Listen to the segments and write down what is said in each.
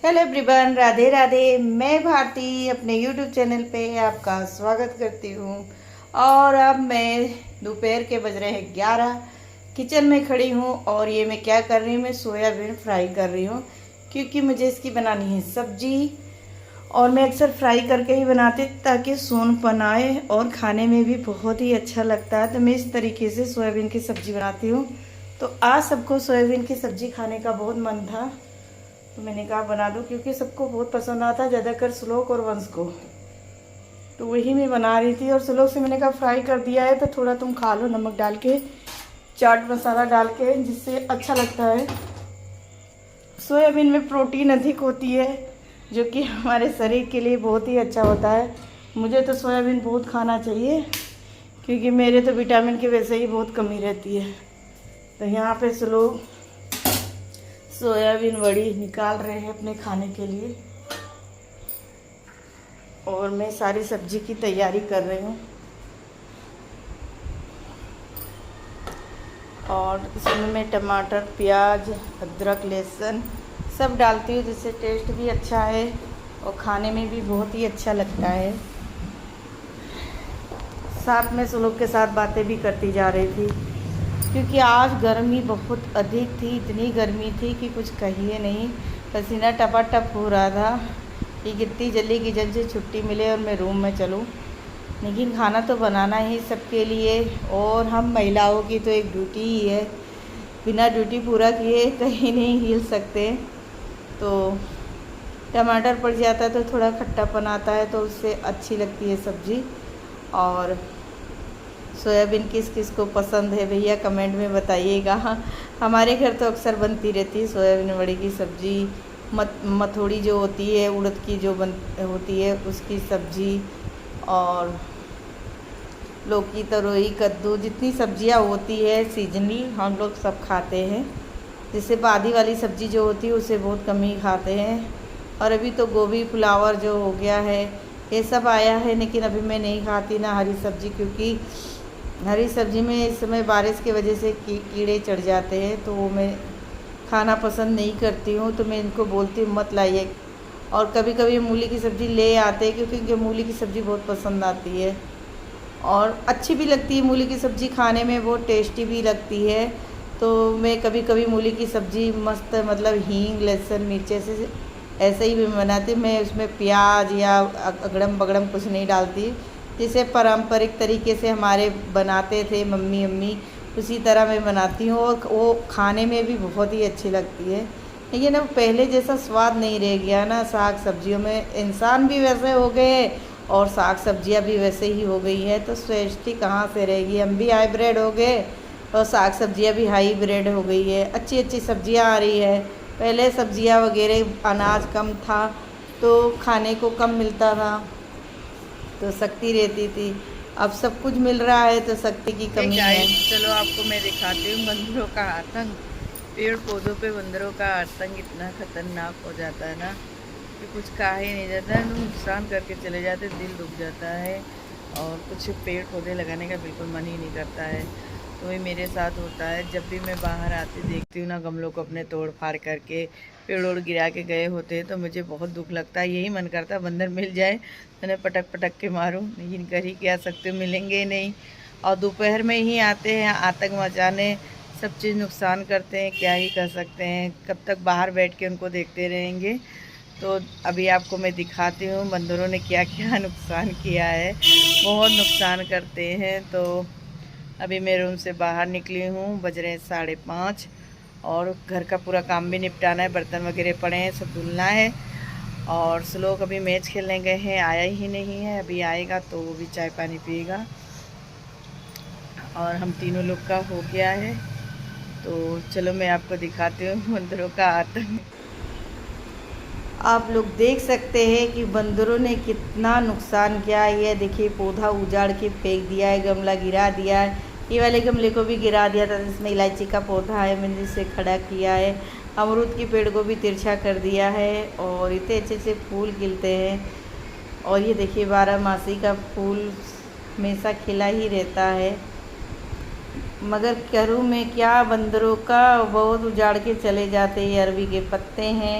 Hello everyone, Radhe Radhe. मैं भारती अपने YouTube channel पे आपका स्वागत करती हूँ। और अब मैं दोपहर के बज रहे हैं 11। किचन में खड़ी हूँ और ये मैं क्या कर रही हूँ, मैं सोयाबीन फ्राई कर रही हूँ क्योंकि मुझे इसकी बनानी है सब्जी। और मैं अक्सर फ्राई करके ही बनाती ताकि सोनपन आए और खाने में भी बहुत ही अच्छा लगता है। तो मैं इस तरीके से सोयाबीन की सब्ज़ी बनाती हूँ। तो आज सबको सोयाबीन की सब्ज़ी खाने का बहुत मन था, तो मैंने कहा बना दूं क्योंकि सबको बहुत पसंद आता है, ज़्यादातर श्लोक और वंश को। तो वही मैं बना रही थी और श्लोक से मैंने कहा फ्राई कर दिया है तो थोड़ा तुम खा लो नमक डाल के, चाट मसाला डाल के, जिससे अच्छा लगता है। सोयाबीन में प्रोटीन अधिक होती है जो कि हमारे शरीर के लिए बहुत ही अच्छा होता है। मुझे तो सोयाबीन बहुत खाना चाहिए क्योंकि मेरे तो विटामिन की वैसे ही बहुत कमी रहती है। तो यहाँ पे श्लोक सोयाबीन वड़ी निकाल रहे हैं अपने खाने के लिए और मैं सारी सब्जी की तैयारी कर रही हूँ। और इसमें मैं टमाटर, प्याज, अदरक, लहसुन सब डालती हूँ जिससे टेस्ट भी अच्छा है और खाने में भी बहुत ही अच्छा लगता है। साथ में श्लोक के साथ बातें भी करती जा रही थी क्योंकि आज गर्मी बहुत अधिक थी, इतनी गर्मी थी कि कुछ कहिए नहीं। पसीना टपाटप हो रहा था कि कितनी जल्दी किचन से छुट्टी मिले और मैं रूम में चलूं। लेकिन खाना तो बनाना ही सबके लिए, और हम महिलाओं की तो एक ड्यूटी ही है, बिना ड्यूटी पूरा किए कहीं नहीं हिल सकते। तो टमाटर पड़ जाता है तो थोड़ा खट्टापन आता है तो उससे अच्छी लगती है सब्ज़ी। और सोयाबीन किस किस को पसंद है भैया कमेंट में बताइएगा। हमारे घर तो अक्सर बनती रहती है सोयाबीन वड़ी की सब्ज़ी। मथोड़ी जो होती है उड़द की जो होती है उसकी सब्ज़ी, और लौकी, तरोई, कद्दू, जितनी सब्जियां होती है सीजनली हम लोग सब खाते हैं। जैसे बादी वाली सब्ज़ी जो होती है उसे बहुत कम ही खाते हैं। और अभी तो गोभी, फ्लावर जो हो गया है ये सब आया है, लेकिन अभी मैं नहीं खाती ना हरी सब्ज़ी, क्योंकि हरी सब्ज़ी में इस समय बारिश की वजह से कीड़े चढ़ जाते हैं तो वो मैं खाना पसंद नहीं करती हूँ। तो मैं इनको बोलती हूँ मत लाइए। और कभी कभी मूली की सब्ज़ी ले आते हैं क्योंकि इनको मूली की सब्ज़ी बहुत पसंद आती है और अच्छी भी लगती है। मूली की सब्ज़ी खाने में बहुत टेस्टी भी लगती है। तो मैं कभी कभी मूली की सब्ज़ी मस्त, मतलब हींग, लहसुन, मिर्चे से ऐसे ही भी बनाती। मैं उसमें प्याज या अगड़म बगड़म कुछ नहीं डालती, जिसे पारंपरिक तरीके से हमारे बनाते थे मम्मी उसी तरह मैं बनाती हूँ और वो खाने में भी बहुत ही अच्छी लगती है। लेकिन अब पहले जैसा स्वाद नहीं रह गया ना साग सब्जियों में। इंसान भी वैसे हो गए और साग सब्जियाँ भी वैसे ही हो गई है, तो टेस्टी कहाँ से रहेगी। हम भी हाईब्रिड हो गए और साग सब्जियाँ भी हाईब्रिड हो गई है। अच्छी अच्छी सब्जियाँ आ रही है। पहले सब्जियाँ वगैरह अनाज कम था तो खाने को कम मिलता था तो शक्ति रहती थी। अब सब कुछ मिल रहा है तो शक्ति की कमी है। चलो आपको मैं दिखाती हूँ बंदरों का आतंक। पेड़ पौधों पे बंदरों का आतंक इतना खतरनाक हो जाता है ना कि कुछ कहा ही नहीं जाता है। नुकसान करके चले जाते, दिल दुख जाता है और कुछ पेड़ पौधे लगाने का बिल्कुल मन ही नहीं करता है। तो ये मेरे साथ होता है। जब भी मैं बाहर आती देखती हूँ ना गमलों को अपने तोड़ फाड़ करके पेड़ ओड़ गिरा के गए होते हैं तो मुझे बहुत दुख लगता है। यही मन करता है बंदर मिल जाए तो उन्हें पटक पटक के मारूं, लेकिन कर ही क्या सकते हो, मिलेंगे नहीं। और दोपहर में ही आते हैं आतंक मचाने, सब चीज़ नुकसान करते हैं, क्या ही कर सकते हैं। कब तक बाहर बैठ के उनको देखते रहेंगे। तो अभी आपको मैं दिखाती हूँ बंदरों ने क्या क्या नुकसान किया है। बहुत नुकसान करते हैं। तो अभी मैं रूम से बाहर निकली हूँ, बज रहे हैं 5:30 और घर का पूरा काम भी निपटाना है। बर्तन वगैरह पड़े हैं, सब धुलना है। और श्लोक अभी मैच खेलने गए हैं, आया ही नहीं है। अभी आएगा तो वो भी चाय पानी पिएगा। और हम तीनों लोग का हो गया है। तो चलो मैं आपको दिखाती हूँ बंदरों का आतंक। आप लोग देख सकते हैं कि बंदरों ने कितना नुकसान किया है। ये देखिए पौधा उजाड़ के फेंक दिया है, गमला गिरा दिया है। ये वाले गमले को भी गिरा दिया था जिसमें इलायची का पौधा है, मैंने इसे खड़ा किया है। अमरूद की पेड़ को भी तिरछा कर दिया है और इतने अच्छे से फूल खिलते हैं। और ये देखिए 12 मासी का फूल हमेशा खिला ही रहता है। मगर करूँ मैं क्या, बंदरों का बहुत उजाड़ के चले जाते हैं। अरबी के पत्ते हैं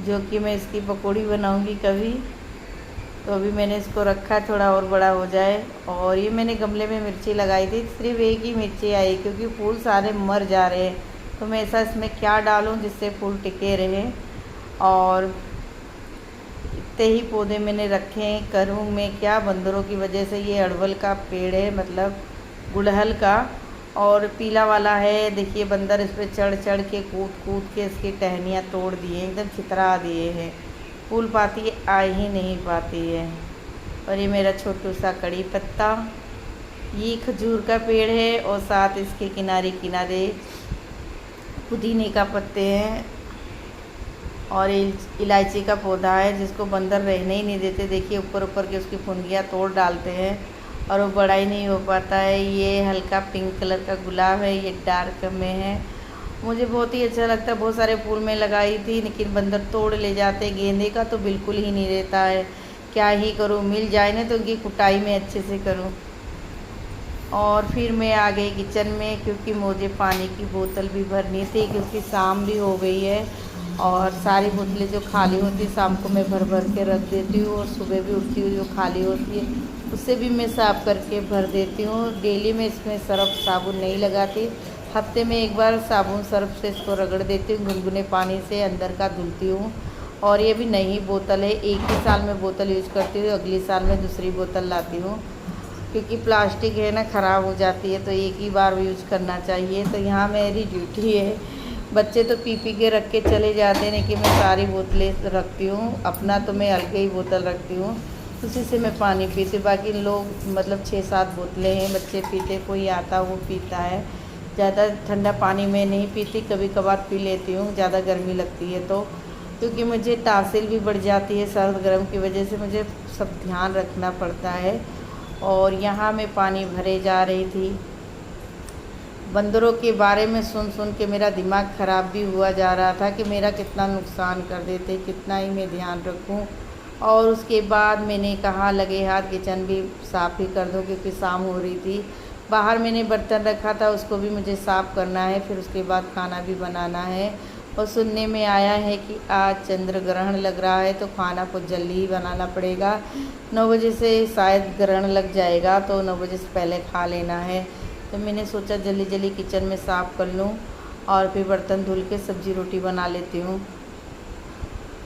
जो कि मैं इसकी पकौड़ी बनाऊंगी कभी। तो अभी मैंने इसको रखा थोड़ा और बड़ा हो जाए। और ये मैंने गमले में मिर्ची लगाई थी, सिर्फ एक ही मिर्ची आई क्योंकि फूल सारे मर जा रहे हैं। तो मैं ऐसा इसमें क्या डालूं जिससे फूल टिके रहें। और इतने ही पौधे मैंने रखे हैं, करूँ मैं क्या, बंदरों की वजह से। ये अड़वल का पेड़ है, मतलब गुड़हल का, और पीला वाला है। देखिए बंदर इस पर चढ़ चढ़ के कूद कूद के इसकी टहनियाँ तोड़ दिए, एकदम चितरा दिए हैं। फूल पाती आ ही नहीं पाती है। और ये मेरा छोटू सा कड़ी पत्ता, ये खजूर का पेड़ है और साथ इसके किनारे किनारे पुदीने का पत्ते हैं। और इलायची का पौधा है जिसको बंदर रहने ही नहीं देते। देखिए ऊपर ऊपर के उसकी फुनगियाँ तोड़ डालते हैं और वो बड़ा ही नहीं हो पाता है। ये हल्का पिंक कलर का गुलाब है, ये डार्क में है। मुझे बहुत ही अच्छा लगता है। बहुत सारे फूल में लगाई थी लेकिन बंदर तोड़ ले जाते। गेंदे का तो बिल्कुल ही नहीं रहता है। क्या ही करूँ, मिल जाए ना तो उनकी कुटाई में अच्छे से करूँ। और फिर मैं आ गई किचन में क्योंकि मुझे पानी की बोतल भी भरनी थी क्योंकि शाम भी हो गई है। और सारी बोतलें जो खाली होती शाम को मैं भर भर के रख देती हूँ। और सुबह भी उठती हूँ जो खाली होती है उससे भी मैं साफ़ करके भर देती हूँ। डेली में इसमें सर्फ साबुन नहीं लगाती, हफ्ते में एक बार साबुन सर्फ से इसको रगड़ देती हूँ, गुनगुने पानी से अंदर का धुलती हूँ। और ये भी नई बोतल है, एक ही साल में बोतल यूज़ करती हूँ, अगली साल में दूसरी बोतल लाती हूँ क्योंकि प्लास्टिक है ना, ख़राब हो जाती है तो एक ही बार यूज़ करना चाहिए। तो यहाँ मेरी ड्यूटी है। बच्चे तो पी पी के रख के चले जाते हैं लेकिन मैं सारी बोतलें रखती हूँ। अपना तो मैं अलग ही बोतल रखती हूँ, उसी से मैं पानी पीती। बाकी लोग मतलब 6-7 बोतलें हैं, बच्चे पीते, कोई आता वो पीता है। ज़्यादा ठंडा पानी मैं नहीं पीती, कभी कभार पी लेती हूँ ज़्यादा गर्मी लगती है तो, क्योंकि मुझे टांसिल भी बढ़ जाती है सर्द गर्म की वजह से, मुझे सब ध्यान रखना पड़ता है। और यहाँ मैं पानी भरे जा रही थी। बंदरों के बारे में सुन सुन के मेरा दिमाग ख़राब भी हुआ जा रहा था कि मेरा कितना नुकसान कर देते, कितना ही मैं ध्यान रखूं। और उसके बाद मैंने कहा लगे हाथ किचन भी साफ़ ही कर दो क्योंकि शाम हो रही थी। बाहर मैंने बर्तन रखा था उसको भी मुझे साफ़ करना है, फिर उसके बाद खाना भी बनाना है। और सुनने में आया है कि आज चंद्र ग्रहण लग रहा है तो खाना कुछ जल्दी ही बनाना पड़ेगा। 9 बजे से शायद ग्रहण लग जाएगा तो 9 बजे से पहले खा लेना है। तो मैंने सोचा जल्दी जल्दी किचन में साफ़ कर लूँ और फिर बर्तन धुल के सब्ज़ी रोटी बना लेती हूँ।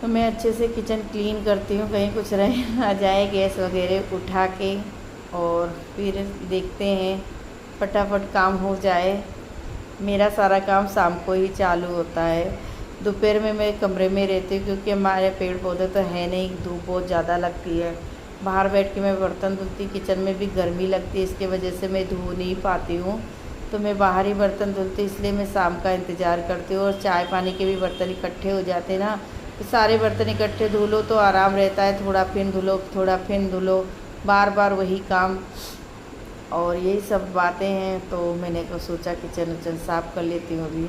तो मैं अच्छे से किचन क्लीन करती हूँ, कहीं कुछ रह ना जाए, गैस वगैरह उठा के। और फिर देखते हैं फटाफट काम हो जाए। मेरा सारा काम शाम को ही चालू होता है। दोपहर में मैं कमरे में रहती हूँ क्योंकि हमारे पेड़ पौधे तो है नहीं, धूप बहुत ज़्यादा लगती है। बाहर बैठ के मैं बर्तन धुलती, किचन में भी गर्मी लगती है, इसके वजह से मैं धो नहीं पाती हूँ। तो मैं बाहर ही बर्तन धुलती, इसलिए मैं शाम का इंतज़ार करती हूँ। और चाय पानी के भी बर्तन इकट्ठे हो जाते हैं ना, तो सारे बर्तन इकट्ठे धुलो तो आराम रहता है, थोड़ा फिर धुलो थोड़ा फिर धुलो, बार बार वही काम। और यही सब बातें हैं तो मैंने को सोचा किचन उचन साफ़ कर लेती हूँ अभी।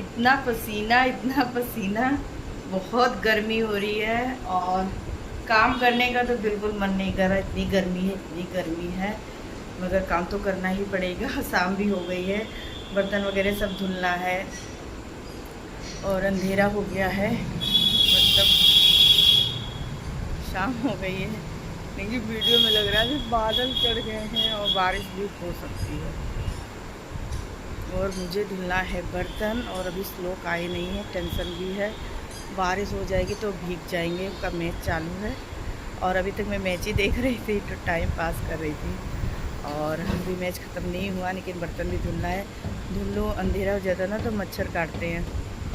इतना पसीना, बहुत गर्मी हो रही है और काम करने का तो बिल्कुल मन नहीं कर रहा। इतनी गर्मी है मगर काम तो करना ही पड़ेगा। शाम भी हो गई है, बर्तन वगैरह सब धुलना है और अंधेरा हो गया है, मतलब शाम हो गई है। लेकिन वीडियो में लग रहा है कि बादल चढ़ गए हैं और बारिश भी हो सकती है। और मुझे धुलना है बर्तन और अभी श्लोक आए नहीं है, टेंशन भी है, बारिश हो जाएगी तो भीग जाएंगे। उसका मैच चालू है और अभी तक मैं मैच ही देख रही थी तो टाइम पास कर रही थी। और अभी मैच ख़त्म नहीं हुआ लेकिन बर्तन भी धुलना है। धुल लो, अंधेरा हो जाता है ना तो मच्छर काटते हैं,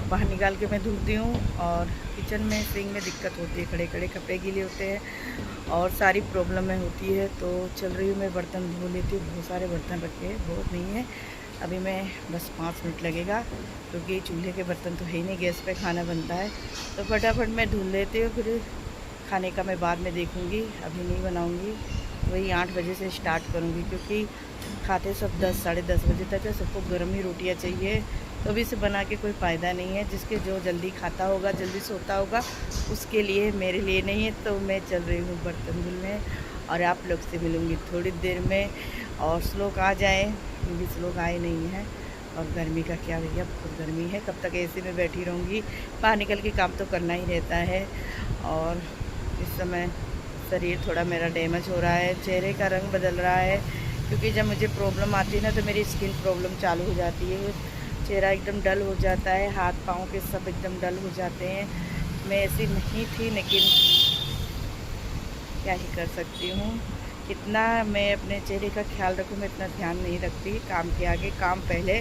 बाहर निकाल के मैं धुलती हूँ। और किचन में सिंक में दिक्कत होती है, खड़े खड़े कपड़े गीले होते हैं और सारी प्रॉब्लमें होती है। तो चल रही हूँ मैं, बर्तन धो लेती हूँ। बहुत सारे बर्तन रखे हैं, बहुत नहीं है। अभी मैं बस 5 मिनट लगेगा क्योंकि चूल्हे के बर्तन तो है ही नहीं, गैस पे खाना बनता है। तो फटाफट मैं धुल लेती हूँ, फिर खाने का मैं बाद में देखूँगी, अभी नहीं बनाऊँगी। वही 8 बजे से स्टार्ट करूँगी क्योंकि खाते सब 10 साढ़े 10 बजे तक है। सबको गर्म ही रोटियाँ चाहिए तो अभी से बना के कोई फ़ायदा नहीं है। जिसके जो जल्दी खाता होगा, जल्दी सोता होगा, उसके लिए, मेरे लिए नहीं है। तो मैं चल रही हूँ बर्तन धुलने और आप लोग से मिलूँगी थोड़ी देर में। और श्लोक आ जाए, क्योंकि श्लोक आए नहीं है और गर्मी का क्या भैया, बहुत गर्मी है, कब तक एसी में बैठी रहूँगी। बाहर निकल के काम तो करना ही रहता है। और इस समय शरीर थोड़ा मेरा डैमेज हो रहा है, चेहरे का रंग बदल रहा है, क्योंकि जब मुझे प्रॉब्लम आती है ना तो मेरी स्किन प्रॉब्लम चालू हो जाती है। चेहरा एकदम डल हो जाता है, हाथ पाँव के सब एकदम डल हो जाते हैं। मैं ऐसी नहीं थी, लेकिन क्या ही कर सकती हूँ। कितना मैं अपने चेहरे का ख्याल रखूँ, मैं इतना ध्यान नहीं रखती। काम के आगे काम पहले,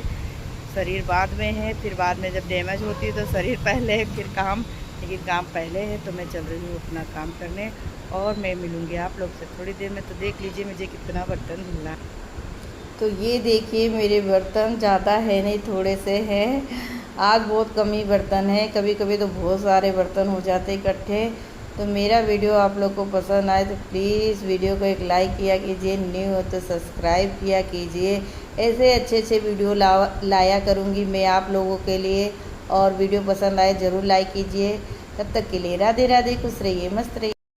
शरीर बाद में है। फिर बाद में जब डैमेज होती है तो शरीर पहले है, फिर काम, लेकिन काम पहले है। तो मैं चल रही हूँ अपना काम करने, और मैं मिलूँगी आप लोग से थोड़ी देर में। तो देख लीजिए मुझे कितना बर्तन धुलना है। तो ये देखिए मेरे बर्तन ज़्यादा है नहीं, थोड़े से हैं। आज बहुत कम ही बर्तन है, कभी कभी तो बहुत सारे बर्तन हो जाते इकट्ठे। तो मेरा वीडियो आप लोग को पसंद आए तो प्लीज़ वीडियो को एक लाइक किया कीजिए, न्यू हो तो सब्सक्राइब किया कीजिए। ऐसे अच्छे अच्छे वीडियो लाया करूँगी मैं आप लोगों के लिए। और वीडियो पसंद आए ज़रूर लाइक कीजिए। तब तक के लिए राधे राधे, खुश रहिए, मस्त रहिए।